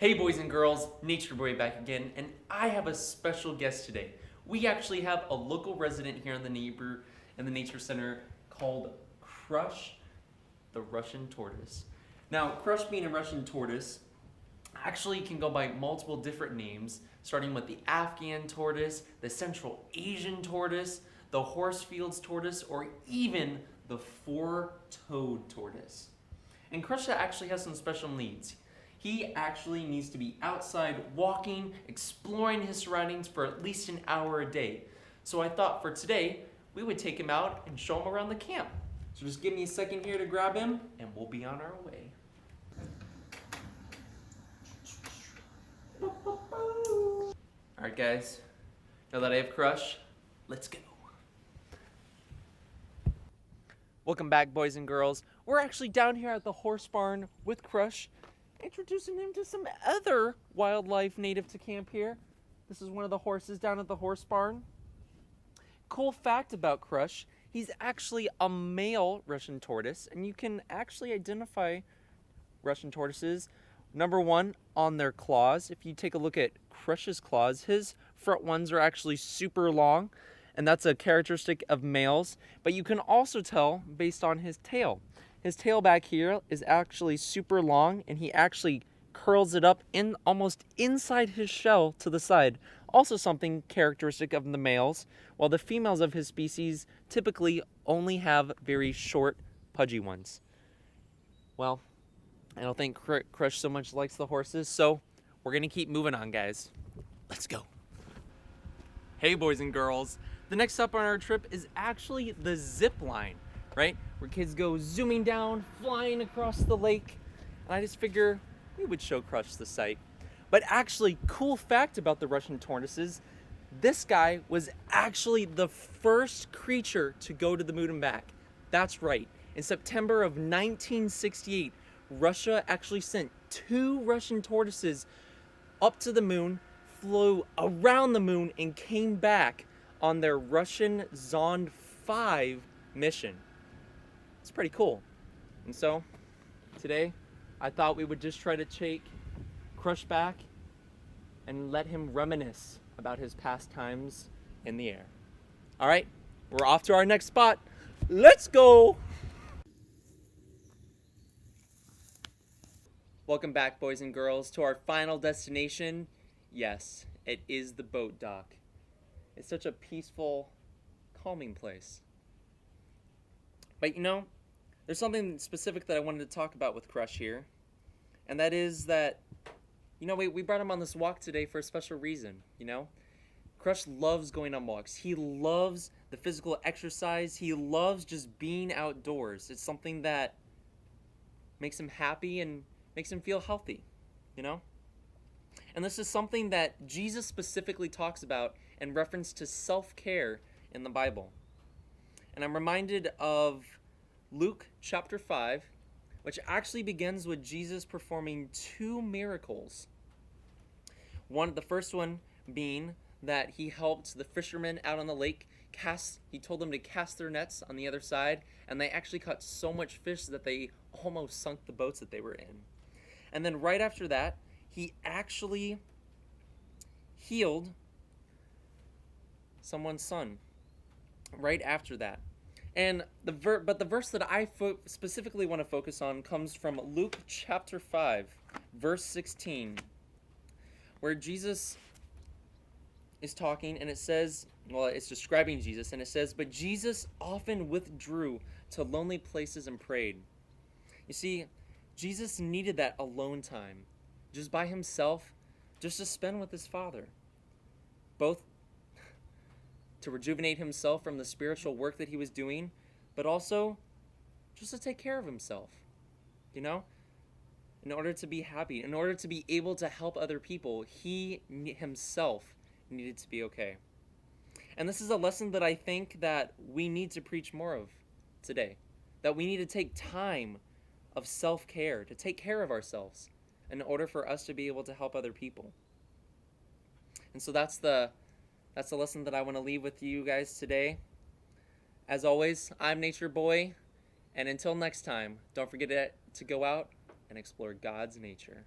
Hey boys and girls, Nature Boy back again, and I have a special guest today. We actually have a local resident here in the Nature Center called Crush, the Russian tortoise. Now, Crush being a Russian tortoise actually can go by multiple different names, starting with the Afghan tortoise, the Central Asian tortoise, the Horsefields tortoise, or even the four-toed tortoise. And Crush actually has some special needs. He actually needs to be outside walking, exploring his surroundings for at least an hour a day. So I thought for today, we would take him out and show him around the camp. So just give me a second here to grab him, and we'll be on our way. Alright guys, now that I have Crush, let's go. Welcome back, boys and girls. We're actually down here at the horse barn with Crush, introducing him to some other wildlife native to camp here. This is one of the horses down at the horse barn. Cool fact about Crush, he's actually a male Russian tortoise, and you can actually identify Russian tortoises, number one, on their claws. If you take a look at Crush's claws, his front ones are actually super long, and that's a characteristic of males, but you can also tell based on his tail. His tail back here is actually super long, and he actually curls it up in almost inside his shell to the side. Also something characteristic of the males, while the females of his species typically only have very short, pudgy ones. Well, I don't think Crush so much likes the horses, so we're gonna keep moving on, guys. Let's go. Hey, boys and girls. The next stop on our trip is actually the zip line, right? Where kids go zooming down, flying across the lake. And I just figure we would show Crush the sight. But actually, cool fact about the Russian tortoises, this guy was actually the first creature to go to the moon and back. That's right. In September of 1968, Russia actually sent 2 Russian tortoises up to the moon, flew around the moon, and came back on their Russian Zond 5 mission. It's pretty cool. And so, today, I thought we would just try to take Crush back and let him reminisce about his past times in the air. All right, we're off to our next spot. Let's go! Welcome back, boys and girls, to our final destination. Yes, it is the boat dock. It's such a peaceful, calming place. But you know, there's something specific that I wanted to talk about with Crush here. And that is that, you know, we brought him on this walk today for a special reason, you know? Crush loves going on walks. He loves the physical exercise. He loves just being outdoors. It's something that makes him happy and makes him feel healthy, you know? And this is something that Jesus specifically talks about in reference to self-care in the Bible. And I'm reminded of Luke chapter 5, which actually begins with Jesus performing 2 miracles. The first one being that he helped the fishermen out on the lake he told them to cast their nets on the other side, and they actually caught so much fish that they almost sunk the boats that they were in. And then right after that, he actually healed someone's son. Right after that. And the verse that I specifically want to focus on comes from Luke chapter 5, verse 16, where Jesus is talking, and it says, well, it's describing Jesus, and it says, "But Jesus often withdrew to lonely places and prayed." You see, Jesus needed that alone time, just by himself, just to spend with his Father, both to rejuvenate himself from the spiritual work that he was doing, but also just to take care of himself, you know? In order to be happy, in order to be able to help other people, he himself needed to be okay. And this is a lesson that I think that we need to preach more of today, that we need to take time of self-care, to take care of ourselves in order for us to be able to help other people. And so that's the lesson that I want to leave with you guys today. As always, I'm Nature Boy, and until next time, don't forget to go out and explore God's nature.